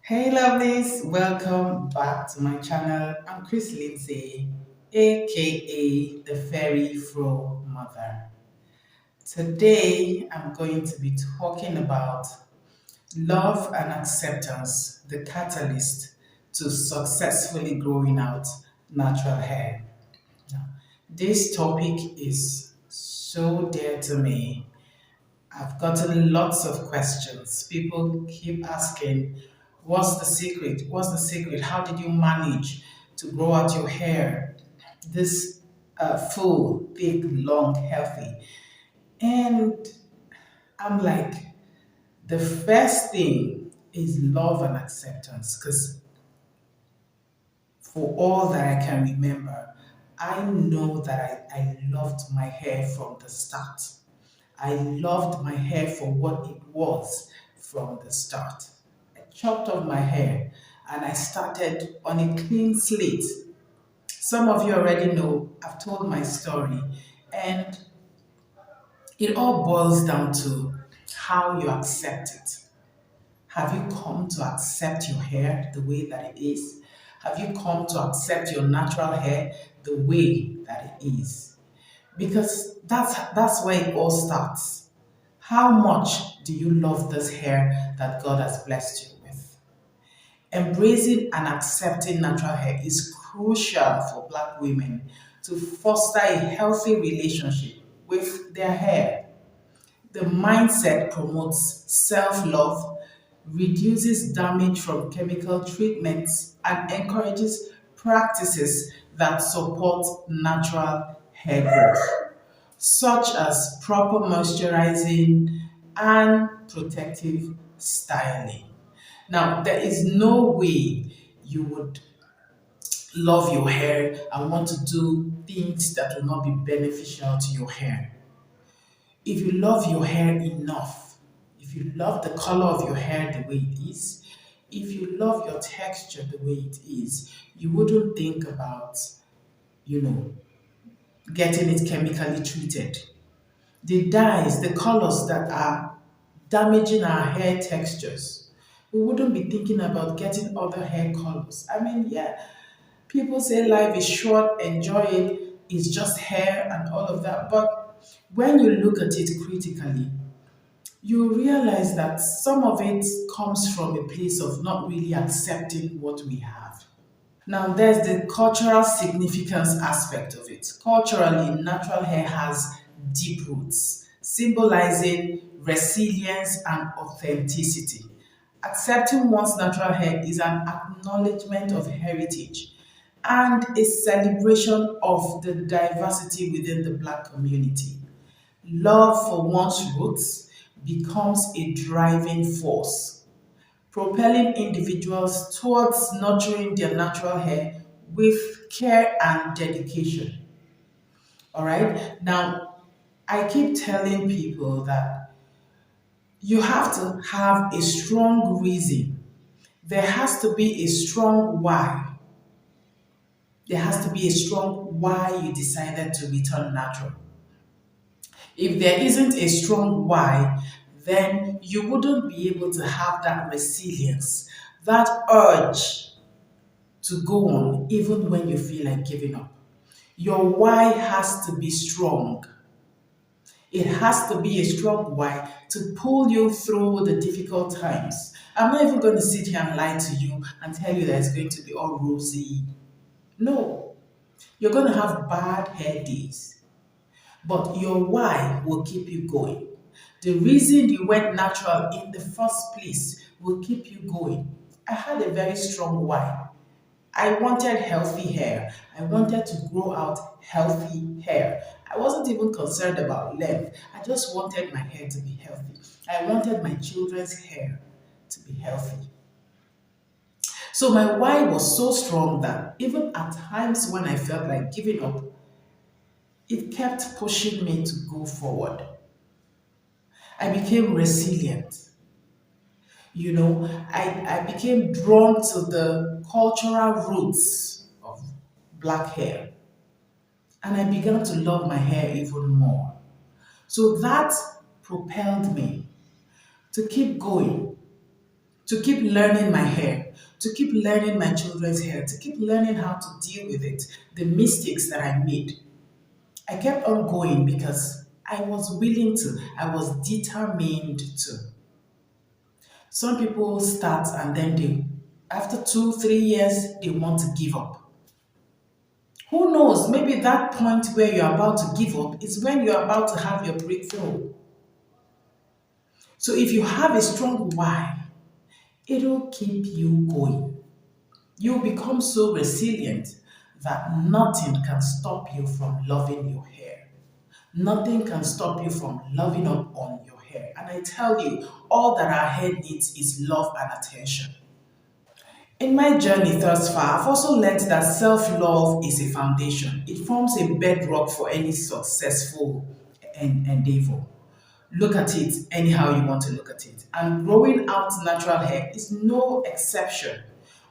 Hey lovelies, welcome back to my channel. I'm Chris Lindsay, aka the Fairy Fro Mother. Today I'm going to be talking about love and acceptance, the catalyst to successfully growing out natural hair. Now, this topic is so dear to me. I've gotten lots of questions. People keep asking, what's the secret? What's the secret? How did you manage to grow out your hair this full, big, long, healthy? And I'm like, the first thing is love and acceptance because for all that I can remember, I know that I loved my hair from the start. I loved my hair for what it was from the start. I chopped off my hair and I started on a clean slate. Some of you already know I've told my story, and it all boils down to how you accept it. Have you come to accept your hair the way that it is? Have you come to accept your natural hair the way that it is? Because that's where it all starts. How much do you love this hair that God has blessed you with? Embracing and accepting natural hair is crucial for Black women to foster a healthy relationship with their hair. The mindset promotes self love, reduces damage from chemical treatments, and encourages practices that support natural hair growth, such as proper moisturizing and protective styling. Now, there is no way you would love your hair and want to do things that will not be beneficial to your hair. If you love your hair enough, if you love the color of your hair the way it is, if you love your texture the way it is, you wouldn't think about, you know, getting it chemically treated. The dyes, the colors that are damaging our hair textures, we wouldn't be thinking about getting other hair colors. I mean, yeah, people say life is short, enjoy it, it's just hair and all of that. But when you look at it critically, you realize that some of it comes from a place of not really accepting what we have. Now, there's the cultural significance aspect of it. Culturally, natural hair has deep roots, symbolizing resilience and authenticity. Accepting one's natural hair is an acknowledgement of heritage and a celebration of the diversity within the Black community. Love for one's roots becomes a driving force, propelling individuals towards nurturing their natural hair with care and dedication. All right. Now, I keep telling people that you have to have a strong reason. There has to be a strong why. There has to be a strong why you decided to return natural. If there isn't a strong why, then you wouldn't be able to have that resilience, that urge to go on even when you feel like giving up. Your why has to be strong. It has to be a strong why to pull you through the difficult times. I'm not even going to sit here and lie to you and tell you that it's going to be all rosy. No, you're going to have bad hair days, but your why will keep you going. The reason you went natural in the first place will keep you going. I had a very strong why. I wanted healthy hair. I wanted to grow out healthy hair. I wasn't even concerned about length. I just wanted my hair to be healthy. I wanted my children's hair to be healthy. So my why was so strong that even at times when I felt like giving up, it kept pushing me to go forward. I became resilient. I became drawn to the cultural roots of black hair. And I began to love my hair even more. So that propelled me to keep going, to keep learning my hair, to keep learning my children's hair, to keep learning how to deal with it, the mistakes that I made. I kept on going because I was willing to, I was determined to. Some people start and then after 2, 3 years, they want to give up. Who knows? Maybe that point where you're about to give up is when you're about to have your breakthrough. So if you have a strong why, it'll keep you going. You become so resilient that nothing can stop you from loving your hair. Nothing can stop you from loving up on your hair. And I tell you, all that our hair needs is love and attention. In my journey thus far, I've also learned that self love is a foundation. It forms a bedrock for any successful endeavor. Look at it anyhow you want to look at it. And growing out natural hair is no exception.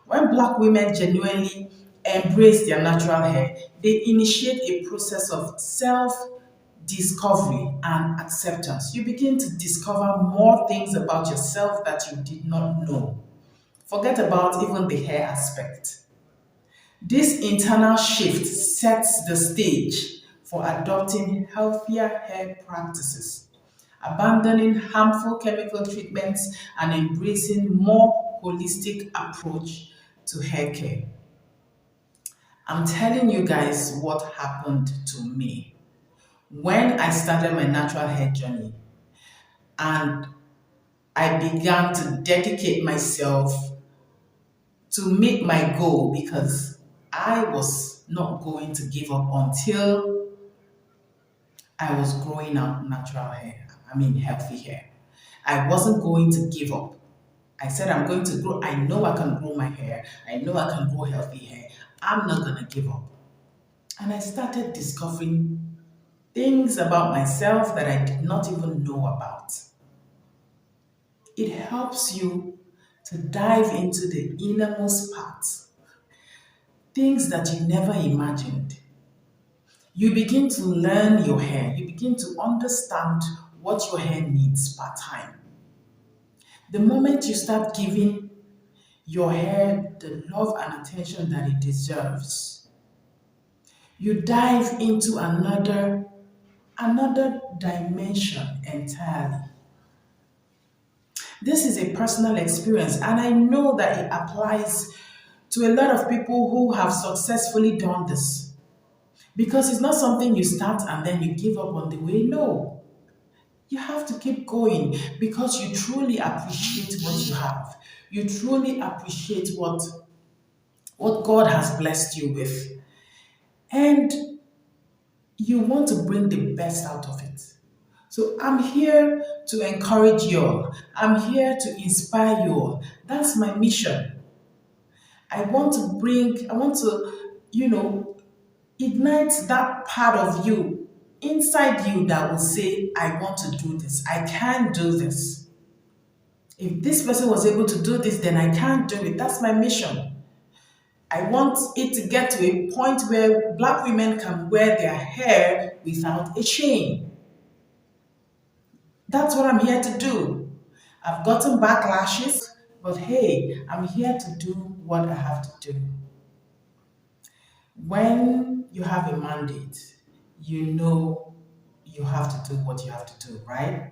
When black women genuinely embrace their natural hair, they initiate a process of self discovery and acceptance. You begin to discover more things about yourself that you did not know. Forget about even the hair aspect. This internal shift sets the stage for adopting healthier hair practices, abandoning harmful chemical treatments, and embracing more holistic approach to hair care. I'm telling you guys what happened to me when I started my natural hair journey and I began to dedicate myself to meet my goal because I was not going to give up until I was growing out natural hair. I mean, healthy hair. I wasn't going to give up. I said, I'm going to grow. I know I can grow my hair. I know I can grow healthy hair. I'm not going to give up. And I started discovering things about myself that I did not even know about. It helps you to dive into the innermost parts, things that you never imagined. You begin to learn your hair, you begin to understand what your hair needs per time. The moment you start giving your hair the love and attention that it deserves, you dive into another dimension entirely. This is a personal experience, and I know that it applies to a lot of people who have successfully done this. Because it's not something you start and then you give up on the way. No. You have to keep going because you truly appreciate what you have. You truly appreciate what God has blessed you with. And you want to bring the best out of it. So I'm here to encourage you all. I'm here to inspire you all. That's my mission. I want to, ignite that part of you inside you that will say, I want to do this. I can do this. If this person was able to do this, then I can't do it. That's my mission. I want it to get to a point where black women can wear their hair without a chain. That's what I'm here to do. I've gotten backlashes, but hey, I'm here to do what I have to do. When you have a mandate, you know you have to do what you have to do, right?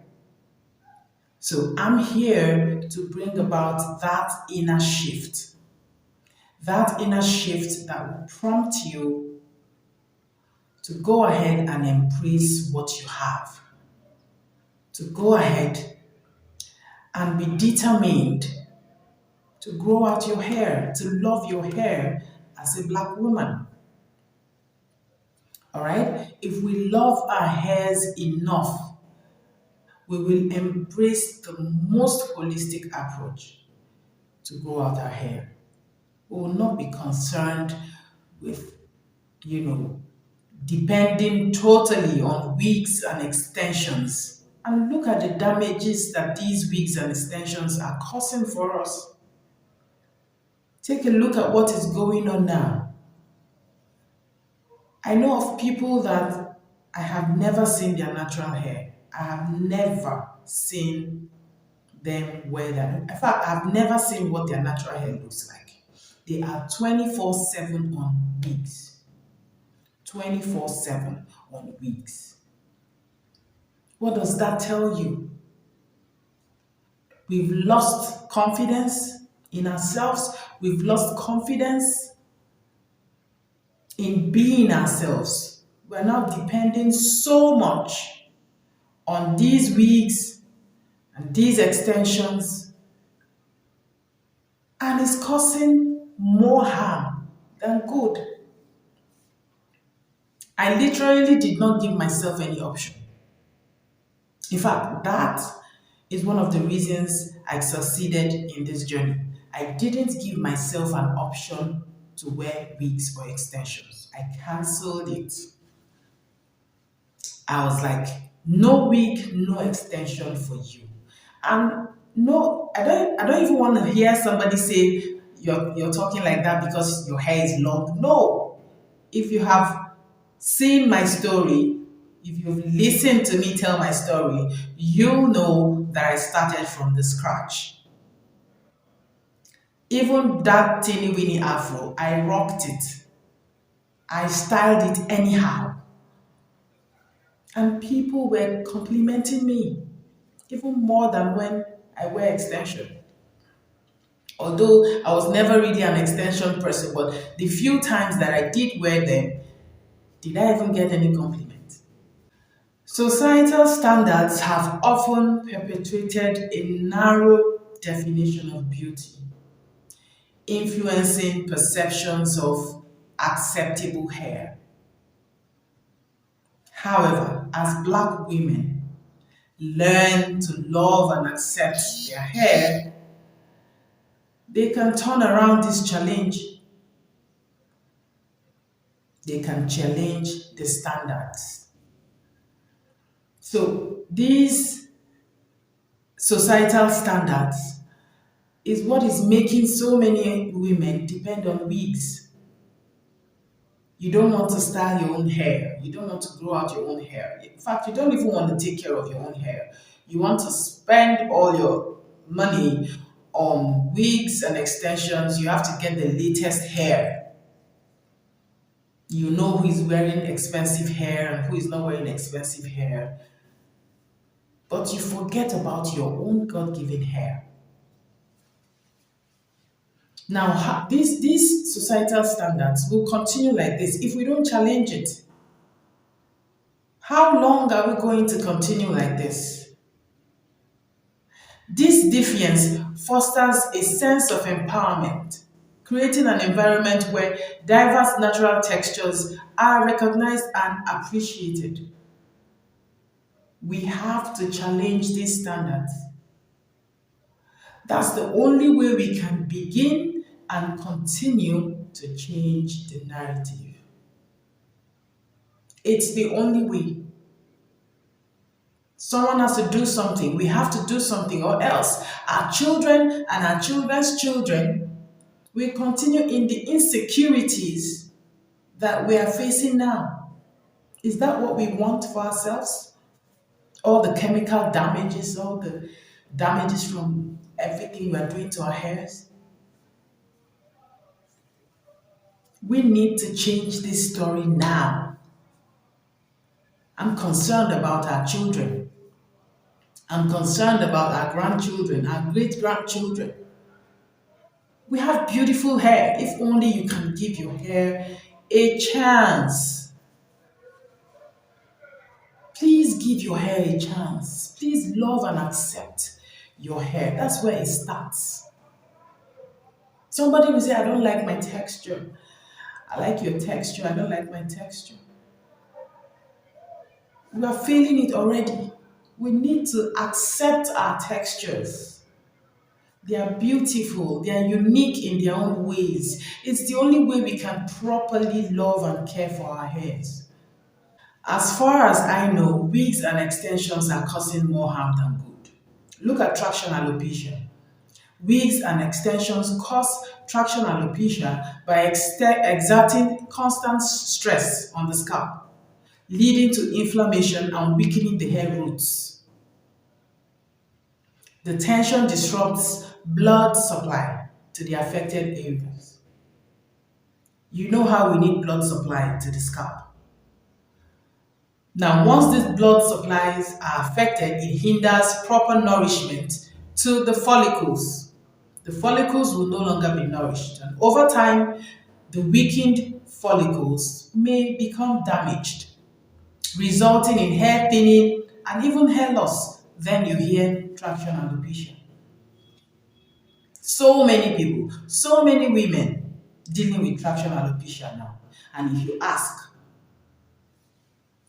So I'm here to bring about that inner shift that will prompt you to go ahead and embrace what you have, to go ahead and be determined to grow out your hair, to love your hair as a black woman. All right? If we love our hairs enough, we will embrace the most holistic approach to grow out our hair. We will not be concerned with, you know, depending totally on wigs and extensions. And look at the damages that these wigs and extensions are causing for us. Take a look at what is going on now. I know of people that I have never seen their natural hair. I have never seen them wear them. In fact, I've never seen what their natural hair looks like. They are 24/7 on wigs. 24/7 on wigs. What does that tell you? We've lost confidence in ourselves. We've lost confidence in being ourselves. We're now depending so much on these wigs and these extensions, and it's causing more harm than good. I literally did not give myself any option. In fact, that is one of the reasons I succeeded in this journey. I didn't give myself an option to wear wigs or extensions. I cancelled it. I was like, no wig, no extension for you. And no, I don't even want to hear somebody say you're talking like that because your hair is long. No. If you have seen my story, if you've listened to me tell my story, you know that I started from the scratch. Even that teeny weeny afro, I rocked it. I styled it anyhow. And people were complimenting me, even more than when I wear extension. Although I was never really an extension person, but the few times that I did wear them, did I even get any compliment? Societal standards have often perpetuated a narrow definition of beauty, influencing perceptions of acceptable hair. However, as Black women learn to love and accept their hair, they can turn around this challenge. They can challenge the standards. So, these societal standards is what is making so many women depend on wigs. You don't want to style your own hair. You don't want to grow out your own hair. In fact, you don't even want to take care of your own hair. You want to spend all your money on wigs and extensions. You have to get the latest hair. You know who is wearing expensive hair and who is not wearing expensive hair. But you forget about your own God given hair. Now, these societal standards will continue like this if we don't challenge it. How long are we going to continue like this? This defiance fosters a sense of empowerment, creating an environment where diverse natural textures are recognized and appreciated. We have to challenge these standards. That's the only way we can begin and continue to change the narrative. It's the only way. Someone has to do something. We have to do something, or else our children and our children's children will continue in the insecurities that we are facing now. Is that what we want for ourselves? All the chemical damages, all the damages from everything we are doing to our hairs? We need to change this story now. I'm concerned about our children. I'm concerned about our grandchildren, our great grandchildren. We have beautiful hair. If only you can give your hair a chance. Please give your hair a chance. Please love and accept your hair. That's where it starts. Somebody will say, I don't like my texture. I like your texture. I don't like my texture. We are feeling it already. We need to accept our textures. They are beautiful. They are unique in their own ways. It's the only way we can properly love and care for our hairs. As far as I know, wigs and extensions are causing more harm than good. Look at traction alopecia. Wigs and extensions cause traction alopecia by exerting constant stress on the scalp, leading to inflammation and weakening the hair roots. The tension disrupts blood supply to the affected areas. You know how we need blood supply to the scalp. Now, once these blood supplies are affected, it hinders proper nourishment to the follicles. The follicles will no longer be nourished, and over time, the weakened follicles may become damaged, resulting in hair thinning and even hair loss. Then you hear traction alopecia. So many people, so many women dealing with traction alopecia now. And if you ask,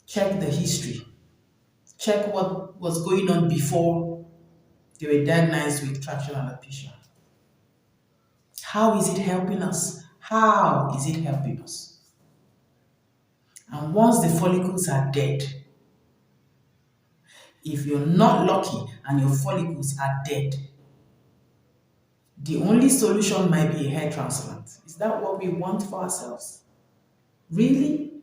check the history, check what was going on before they were diagnosed with traction alopecia. How is it helping us? How is it helping us? And once the follicles are dead, if you're not lucky and your follicles are dead, the only solution might be a hair transplant. Is that what we want for ourselves? Really?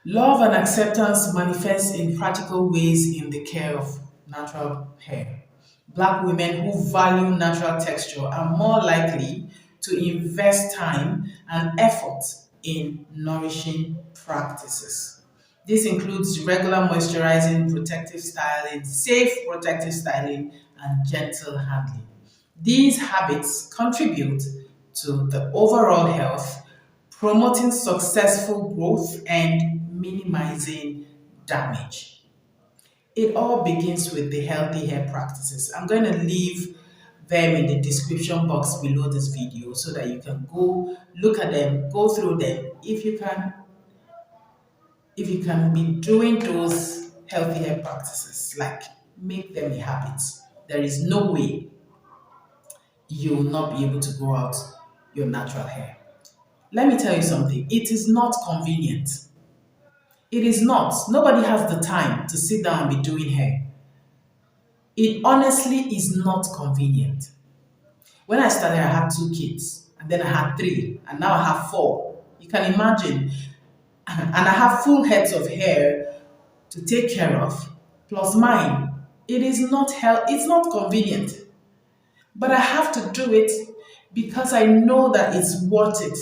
Love and acceptance manifest in practical ways in the care of natural hair. Black women who value natural texture are more likely to invest time and effort in nourishing practices. This includes regular moisturizing, protective styling, safe protective styling, and gentle handling. These habits contribute to the overall health, promoting successful growth and minimizing damage. It all begins with the healthy hair practices. I'm going to leave them in the description box below this video so that you can go look at them, go through them. If you can be doing those healthy hair practices, like make them a habit, there is no way you will not be able to grow out your natural hair. Let me tell you something, it is not convenient. It is not. Nobody has the time to sit down and be doing hair. It honestly is not convenient. When I started, I had two kids, and then I had three, and now I have four. You can imagine. And I have full heads of hair to take care of, plus mine. It's not convenient. But I have to do it because I know that it's worth it.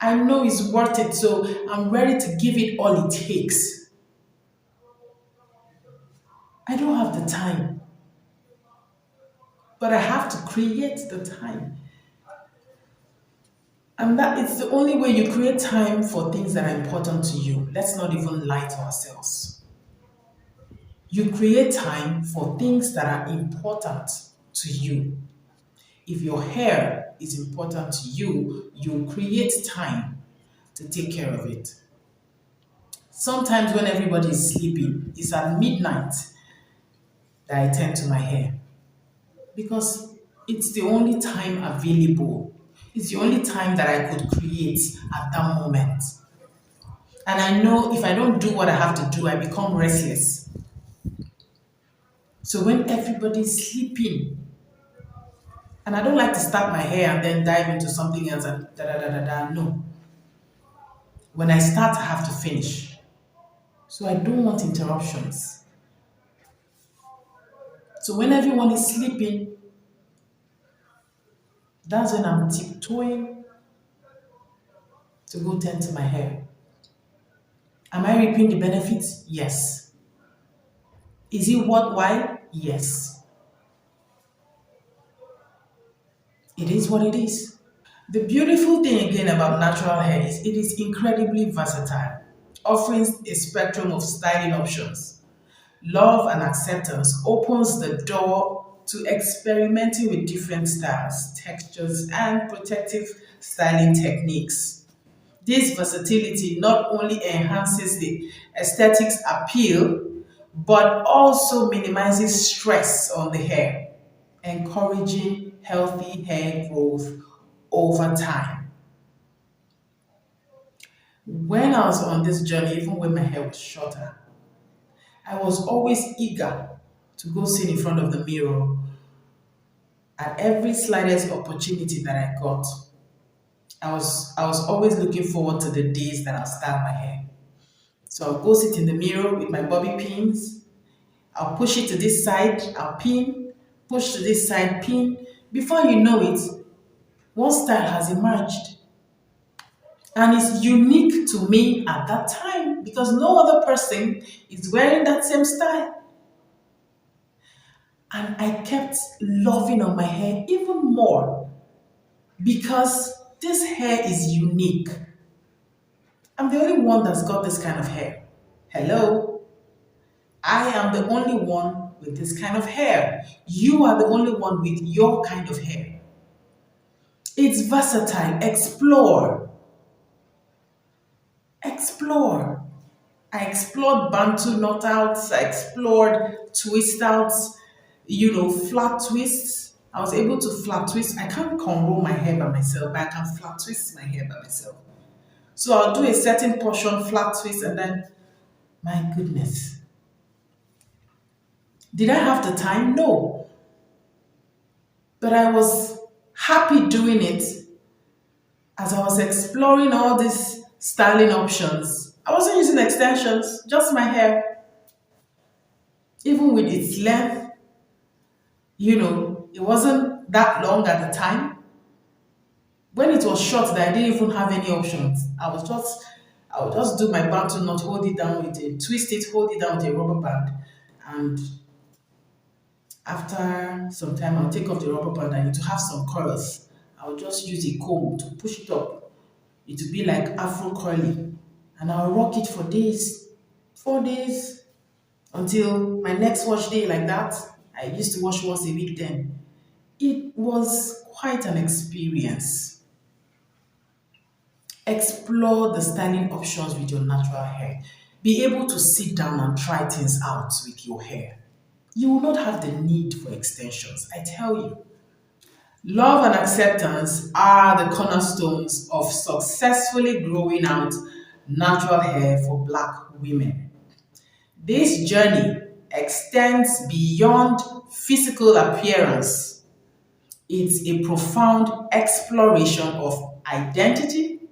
I know it's worth it, so I'm ready to give it all it takes. I don't have the time, but I have to create the time. And that it's the only way you create time for things that are important to you. Let's not even lie to ourselves. You create time for things that are important to you. If your hair is important to you, you create time to take care of it. Sometimes when everybody is sleeping, it's at midnight that I tend to my hair because it's the only time available. It's the only time that I could create at that moment. And I know if I don't do what I have to do, I become restless. So when everybody's sleeping, and I don't like to start my hair and then dive into something else and da da da da da. No. When I start, I have to finish. So I don't want interruptions. So when everyone is sleeping, that's when I'm tiptoeing to go tend to my hair. Am I reaping the benefits? Yes. Is it worthwhile? Yes. It is what it is. The beautiful thing again about natural hair is it is incredibly versatile, offering a spectrum of styling options. Love and acceptance opens the door to experimenting with different styles, textures, and protective styling techniques. This versatility not only enhances the aesthetics appeal, but also minimizes stress on the hair, encouraging healthy hair growth over time. When I was on this journey, even when my hair was shorter, I was always eager to go sit in front of the mirror at every slightest opportunity that I got. I was always looking forward to the days that I'll style my hair. So I'll go sit in the mirror with my bobby pins. I'll push it to this side, I'll pin, push to this side, pin. Before you know it, one style has emerged. And it's unique to me at that time because no other person is wearing that same style. And I kept loving on my hair even more because this hair is unique. I'm the only one that's got this kind of hair. Hello? I am the only one with this kind of hair. You are the only one with your kind of hair. It's versatile. Explore. Explore. I explored Bantu knot outs, I explored twist outs, flat twists. I was able to flat twist. I can't conroll my hair by myself, but I can flat twist my hair by myself. So I'll do a certain portion flat twist and then, my goodness. Did I have the time? No. But I was happy doing it as I was exploring all these styling options. I wasn't using extensions, just my hair. Even with its length, it wasn't that long at the time. When it was short, that I didn't even have any options. I would just do my band to not hold it down with a twist it, hold it down with a rubber band, and after some time, I'll take off the rubber band. I need to have some curls. I'll just use a comb to push it up. It will be like Afro curly, and I'll rock it for days, 4 days, until my next wash day like that. I used to wash once a week then. It was quite an experience. Explore the styling options with your natural hair. Be able to sit down and try things out with your hair. You will not have the need for extensions, I tell you. Love and acceptance are the cornerstones of successfully growing out natural hair for Black women. This journey extends beyond physical appearance. It's a profound exploration of identity,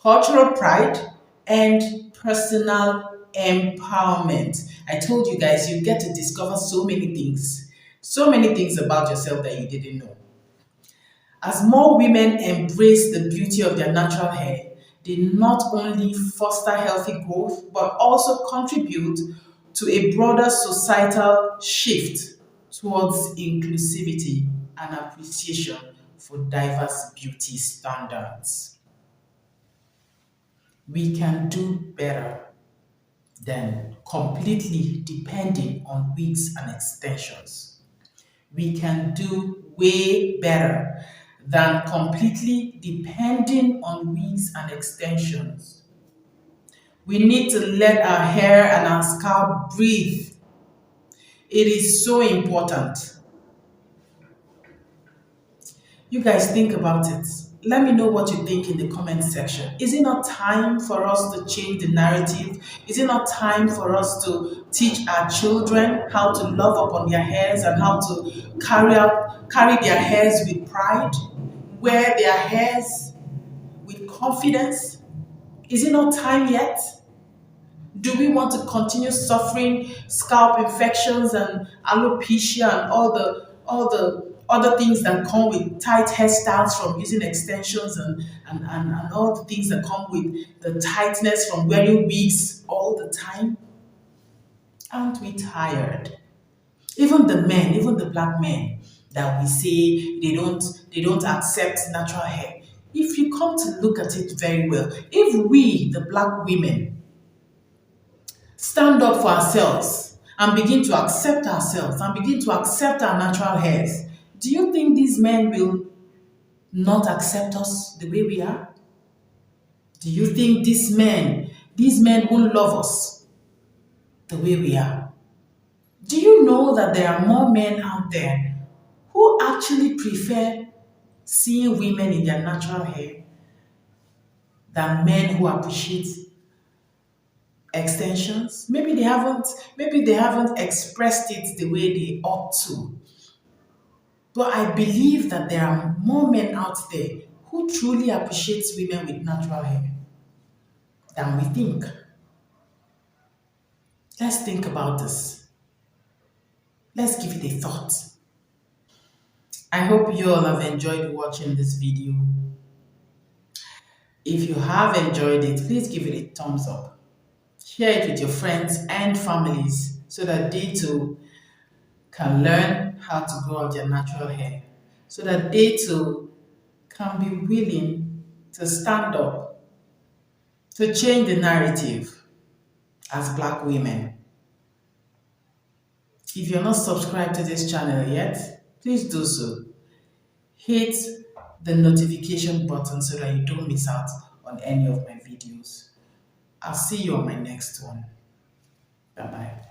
cultural pride, and personal empowerment. I told you guys, you get to discover so many things about yourself that you didn't know. As more women embrace the beauty of their natural hair, they not only foster healthy growth but also contribute to a broader societal shift towards inclusivity and appreciation for diverse beauty standards. We can do better than completely depending on wigs and extensions. We can do way better than completely depending on wigs and extensions. We need to let our hair and our scalp breathe. It is so important. You guys think about it. Let me know what you think in the comment section. Is it not time for us to change the narrative? Is it not time for us to teach our children how to love upon their hairs and how to carry their hairs with pride, wear their hairs with confidence? Is it not time yet? Do we want to continue suffering scalp infections and alopecia and all the other things that come with tight hairstyles from using extensions and all the things that come with the tightness from wearing wigs all the time? Aren't we tired? Even the men, even the Black men that we say they don't accept natural hair. If you come to look at it very well, if we, the Black women, stand up for ourselves and begin to accept ourselves and begin to accept our natural hairs, do you think these men will not accept us the way we are? Do you think these men won't love us the way we are? Do you know that there are more men out there who actually prefer seeing women in their natural hair than men who appreciate extensions? Maybe they haven't expressed it the way they ought to. But I believe that there are more men out there who truly appreciate women with natural hair than we think. Let's think about this. Let's give it a thought. I hope you all have enjoyed watching this video. If you have enjoyed it, please give it a thumbs up. Share it with your friends and families so that they too can learn how to grow out their natural hair. So that they too can be willing to stand up, to change the narrative as Black women. If you're not subscribed to this channel yet, please do so. Hit the notification button so that you don't miss out on any of my videos. I'll see you on my next one. Bye bye.